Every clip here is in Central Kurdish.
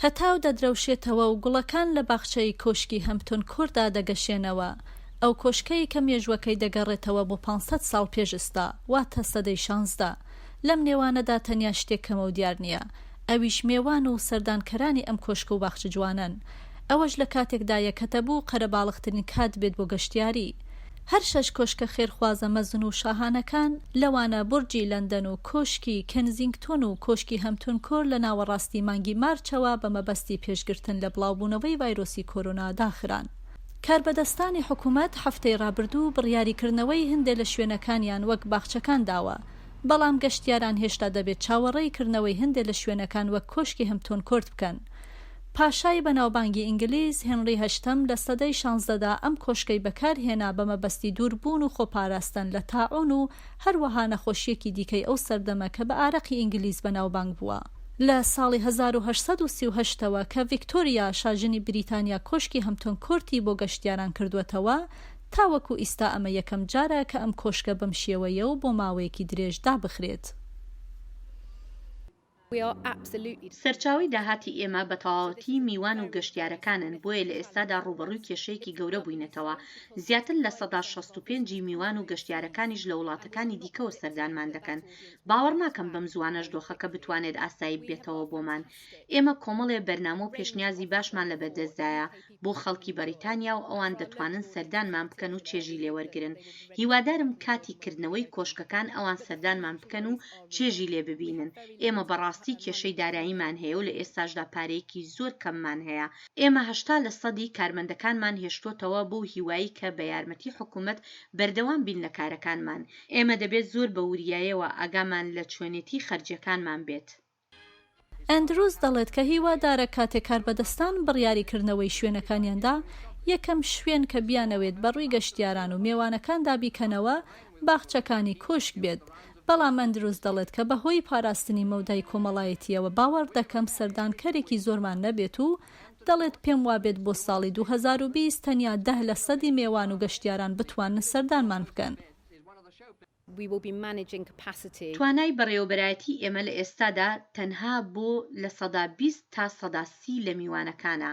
هەتاو دەدرەوشێتەوە و گوڵەکان لە باخچەی کۆشکی هەمتون کۆردا دەگەشێنەوە. ئەو کۆشکەی کە مێژوویەکەی دەگەڕێتەوە بۆ 500 ساڵ پێشستا واتە سەدەی 16. لەم نێوانەدا تەنیا شتێک کەمە و دیار نییە. ئەویش میێوان و سەردانکەرانی ئەم کۆشکە و باخچە جوانن. ئەوەش لە کاتێکدایە کە دەبوو قەرەباڵغترین کات بێت بۆ گەشتیاری. هەر 6 کۆشکە خێرخوازە مەزن و شاهانەکان لەوانە بورجی لەندەن و کۆشکی کەنزینگتۆن و کۆشکی هەمتون کۆر لە ناوەڕاستی مانگی مارچەوە بە مەبەستی پێشگرتن لە بڵاوبوونەوەی ڤایرۆسی کۆرۆنا داخران. کاربەدەستانی حکوومەت هەفتەی ڕابردوو بڕیاریکردنەوەی هەندێک لە شوێنەکانیان وەک باخچەکان داوە، بەڵام گەشتیاران هێشتا دەبێت چاوەڕێی کردنەوەی هەندێک لە شوێنەکان وەک کۆشکی هەمتون کۆرت بکەن. پاشای بەناوبانگی ئینگلیز هێنری هەشتەم لە سەدەی 16دا ئەم کۆشکەی بەکارهێنا بە مەبەستی دووربوون و خۆپاراستن لە تاعون و هەروەها نەخۆشیەکی دیکەی ئەو سەردەمە کە بە ئارەقی ئینگلیز بەناوبانگ بووە. لە ساڵی 1838ەوە کە ڤیکتۆریا شاژنی بریتانیا کۆشکی هەمتون کۆرتی بۆ گەشتیاران کردوێتەوە، تاوەکو ئیستا ئەمە یەکەم جارە کە ئەم کۆشکە بەم شێوەیە و بۆ ماوەیەکی درێژ دابخرێت. سەرچاوی داهاتی ئێمە بە تەواوەتی میوان و گەشتیارەکانن، بۆیە لە ئێستادا ڕوبەڕووی کێشەیەکی گەورە بووینەتەوە. زیاتر لە 65 میوان و گەشتیارەکانیش لە وڵاتەکانی دیکەوە سەردانمان دەکەن. باوەڕ ناکەم بەم زوانەش دۆخەکە بتوانێت ئاسایی بێتەوە بۆمان. ئێمە کۆمەڵێ بەرنامە و پێشنیازی باشمان لە بەردەستدایە بۆ خەڵکی بەریتانیا و ئەوان دەتوانن سەردانمان بکەن و چێژی لێوەرگرن. هیوادارم کاتی کردنەوەی کۆشکەکان ئەوان سەردانمان بکەن و چێژی لێ ببینن. ئێمە بەڕاستی کێشەی داراییمان هەیە و لە ئێستاشدا پارەیەکی زۆر کەممان هەیە. ئێمە 80% کارمەندەکانمان هێشتۆتەوە بۆ هیوایی کە بە یارمەتی حکوومەت بەردەوام بین لە کارەکانمان. ئێمە دەبێت زۆر بە وریایەوە ئاگامان لە چوێنێتی خەرجیەکانمان بێت. ئەندروز دەڵێت کە هیوادارە کاتێک کاربەدەستان بڕیاریکردنەوەی شوێنەکانیاندا یەکەم شوێن کە بیانەوێت بەڕووی گەشتیاران و میێوانەکان دابیکەنەوە باخچەکانی کۆشک بێت. بەڵام ئەندروز دەڵێت کە بەهۆی پاراستنی مەودای کۆمەڵایەتیەوە باوەڕ دەکەم سەردانکەرێکی زۆرمان نەبێت و دەڵێت پێم وابێت بۆ ساڵی 2020 تەنیا 10% میێوان و گەشتیاران بتوانن سەردانمان بکەن. توانای بەڕێوەبەرایەتی ئێمە لە ئێستادا تەنها بۆ لە 120 تا 130 لە میوانەکانە.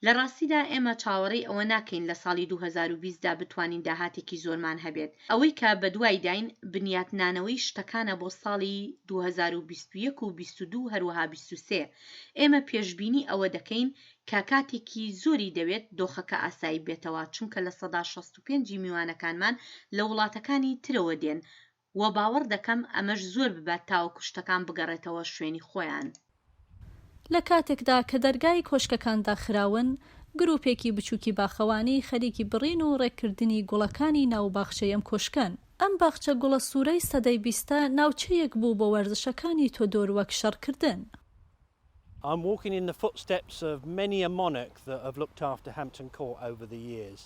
لە ڕاستیدا ئێمە چاوەڕێی ئەوە ناکەین لە ساڵی 2020دا بتوانین داهاتێکی زۆرمان هەبێت. ئەوەی کە بە دوای داین بنیاتنانەوەی شتەکانە بۆ ساڵی 2021 و 22 هەروەها 23. ئێمە پێشبینی ئەوە دەکەین کە کاتێکی زۆری دەوێت دۆخەکە ئاسایی بێتەوە، چونکە لە 165 میوانەکانمان لە وڵاتەکانی ترەوە دێن و باوەڕ دەکەم ئەمەش زۆر ببات تاوەکو شتەکان بگەڕێتەوە شوێنی خۆیان. لە کاتێکدا کە دەرگای کۆشکەکان داخراون، گروپێکی بچووکی باخەوانی خەریکی بڕین و ڕێککردنی گوڵەکانی ناوباخچەی ئەم کۆشکەن. ئەم باخچە گوڵە سوورەی سەدەی 20 ناوچەیەک بوو بۆ وەرزشەکانی تۆدۆر وەک شەڕکردن. I'm walking in the footsteps of many a monarch that have looked after Hampton Court over the years.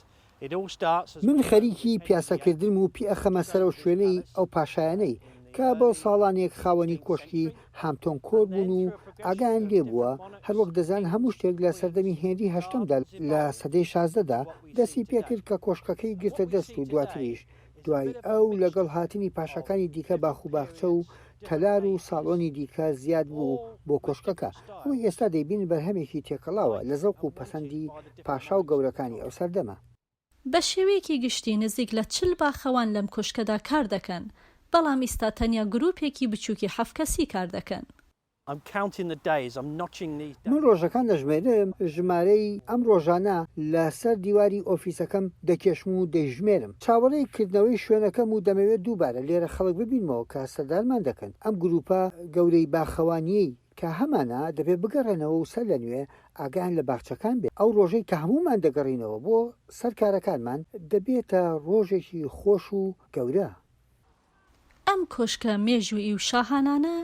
It all starts as من خەریکی پیاسەکردن و پیئەخەمە سەرەو شوێنەی ئەو پاشایانەی کە بۆ ساڵانێک خاوەنی کۆشکی هامتۆن کۆر بوون و ئاگایان لێ بووە. هەروەک دەزان هەموو شتێک لە سەردەمی هێنری هەشتمدا لە سەدەی 16دا دەستی پێکرد کە کۆشکەکەی گرتە دەست و دواتریش دوای ئەو لەگەڵ هاتنی پاشەکانی دیکە باخوباخچە و تەلار و ساڵۆنی دیکە زیاد بوو بۆ کۆشکەکە. ئەوەی ئێستا دەیبین بەرهەمێکی تێکەڵاوە لە زەوق و پەسەندی پاشا و گەورەکانی ئەو سەردەمە. بە شێوەیەکی گشتی نزیک لە 40 باخەوان لەم کۆشکەدا کار دەکەن، بەڵام ئێستا تەنیا گروپێکی بچووکی 7 کەسی کار دەکەن. من ڕۆژەکان دەژمێرم، ژمارەی ئەم ڕۆژانە لەسەر دیواری ئۆفیسەکەم دەکێشم و دەیژمێرم. چاوەڕێی کردنەوەی شوێنەکەم و دەمەوێت دووبارە لێرە خەڵک ببینمەوە کە سەردارمان دەکەن. ئەم گروپە گەورەی باخەوانیەی کە هەمانە دەبێت بگەڕێنەوە و سەر لە نوێ ئاگان لە باخچەکان بێت. ئەو ڕۆژەی کە هەمومان دەگەڕینەوە بۆ سەرکارەکانمان دەبێتە ڕۆژێکی خۆش و گەورە. ئەم کۆشکە مێژوویی و شاهانانە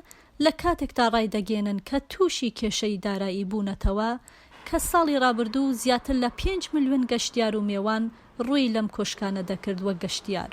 لە کاتێکدا ڕای دەگەێنن کە تووشی کێشەی دارایی بوونەتەوە کە ساڵی ڕابردوو زیاتر لە 5 ملیۆن گەشتیار و میێوان ڕووی لەم کۆشکانە دەکرد وەک گەشتیار.